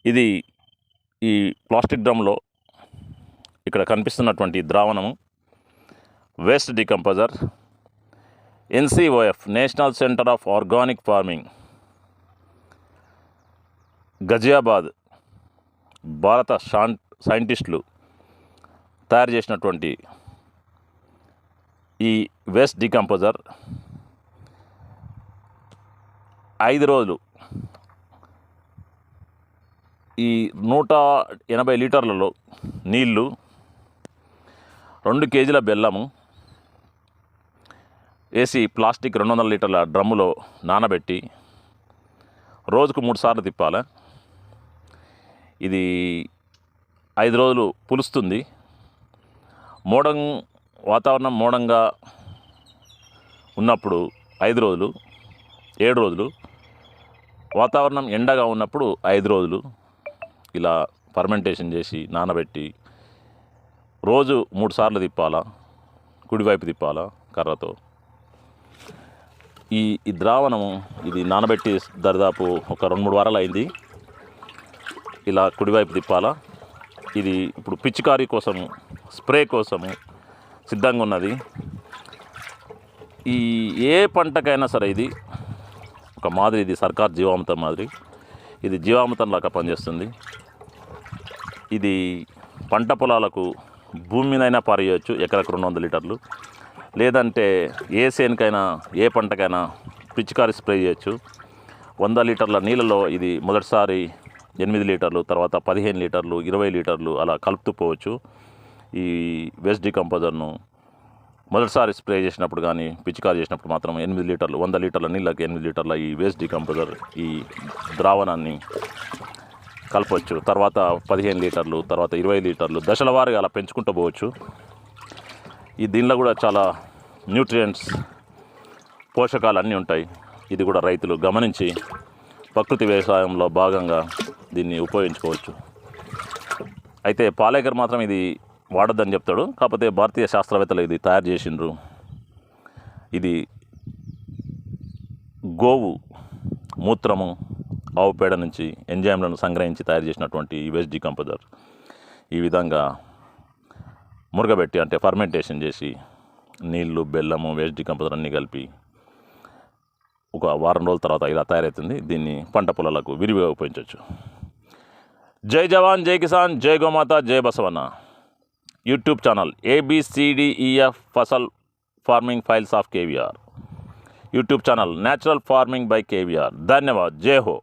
ఇది ఈ ప్లాస్టిక్ డ్రమ్లో ఇక్కడ కనిపిస్తున్నటువంటి ద్రావణము waste decomposer NCOF national centre of organic farming Ghaziabad భారత సైంటిస్టులు తయారు చేసినటువంటి ఈ వేస్ట్ డికంపోజర్ 5 రోజులు ఈ 180 లీటర్లలో నీళ్ళు 2 కేజీల బెల్లము వేసి ప్లాస్టిక్ 200 లీటర్ల డ్రమ్ములో నానబెట్టి రోజుకు 3 సార్లు తిప్పాలి. ఇది 5 రోజులు పులుస్తుంది. వాతావరణం మోడంగా ఉన్నప్పుడు 5 రోజులు, 7 రోజులు, వాతావరణం ఎండగా ఉన్నప్పుడు 5 రోజులు ఇలా ఫర్మెంటేషన్ చేసి నానబెట్టి రోజు 3 సార్లు తిప్పాలా, కుడివైపు తిప్పాలా కర్రతో. ఈ ద్రావణము ఇది నానబెట్టి దాదాపు ఒక 2-3 వారాలు అయింది. ఇలా కుడివైపు తిప్పాలా. ఇది ఇప్పుడు పిచికారీ కోసము, స్ప్రే కోసము సిద్ధంగా ఉన్నది. ఈ ఏ పంటకైనా సరే ఇది ఒక మాదిరి, ఇది సర్కార్ జీవామృతం మాదిరి, ఇది జీవామృతం లాగా పనిచేస్తుంది. ఇది పంట పొలాలకు భూమి మీదైనా పారేయచ్చు, ఎకరకు 200 లీటర్లు. లేదంటే ఏ సేనుకైనా ఏ పంటకైనా పిచికారీ స్ప్రే చేయొచ్చు. 100 లీటర్ల నీళ్ళలో ఇది మొదటిసారి 8 లీటర్లు, తర్వాత 15 లీటర్లు, 20 లీటర్లు అలా కలుపుతూ పోవచ్చు. ఈ వేస్ట్ డికంపోజర్ను మొదటిసారి స్ప్రే చేసినప్పుడు కానీ పిచికారీ చేసినప్పుడు మాత్రం 8 లీటర్లు, 100 లీటర్ల నీళ్ళకి 8 లీటర్ల ఈ వేస్ట్ డికంపోజర్ ఈ ద్రావణాన్ని కలపవచ్చు. తర్వాత 15 లీటర్లు, తర్వాత 20 లీటర్లు దశల వారీగా అలా పెంచుకుంటూ పోవచ్చు. ఈ దీనిలో కూడా చాలా న్యూట్రియంట్స్, పోషకాలు అన్నీ ఉంటాయి. ఇది కూడా రైతులు గమనించి ప్రకృతి వ్యవసాయంలో భాగంగా దీన్ని ఉపయోగించుకోవచ్చు. అయితే పాలేకర్ మాత్రం ఇది వాడొద్దని చెప్తాడు. కాకపోతే భారతీయ శాస్త్రవేత్తలు ఇది తయారు చేసిండ్రు. ఇది గోవు మూత్రము, ఆవు పేడ నుంచి ఎంజైమ్లను సంగ్రహించి తయారు చేసినటువంటి ఈ వేస్ట్ డికంపోజర్ ఈ విధంగా మురగబెట్టి, అంటే ఫర్మెంటేషన్ చేసి నీళ్లు, బెల్లము, వేస్ట్ డికంపోజర్ అన్నీ కలిపి ఒక వారం రోజుల తర్వాత ఇలా తయారవుతుంది. దీన్ని పంట పొలాలకు విరివిగా ఉపయోగించవచ్చు. జై జవాన్, జై కిసాన్, జై గోమాత, జై బసవన్న. यूट्यूब चैनल ABCDEF फसल farming files of KVR. YouTube channel natural farming by KVR. धन्यवाद. जय हो.